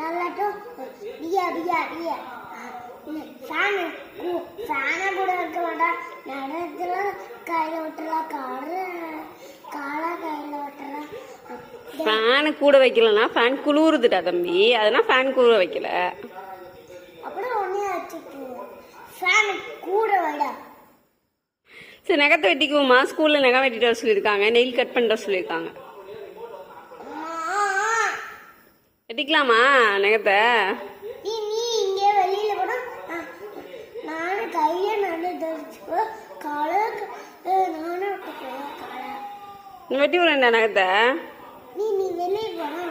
நல்லாட்டும் டியா டியா டியா fan ஃபேனை கூட இருக்க வேண்டாம். நடத்துல கையில் விட்டுலாம் காலை கையில் விட்டுலாம். ஃபேனு கூட வைக்கலன்னா ஃபேன் குளிருதுடா தம்பி, அதெல்லாம் ஃபேன் கூட வைக்கல. அப்புறம் ஒன்னே வச்சுட்டு ஃபேனு கூட வைடா. சரி நகத்தை வெட்டிக்குவோமா? ஸ்கூல்ல நகை வெட்டிட்டு வர சொல்லியிருக்காங்க, நெயில் கட் பண்ணிட்டு சொல்லியிருக்காங்க. வெட்டிக்கலாமா நகத்தை? நீ இங்கே வெளியில கூட நானும் கையை நடந்து காலை நானும் காலை வெட்டி விடுறேன்டா நகத்தை. நீ வெளியே போனா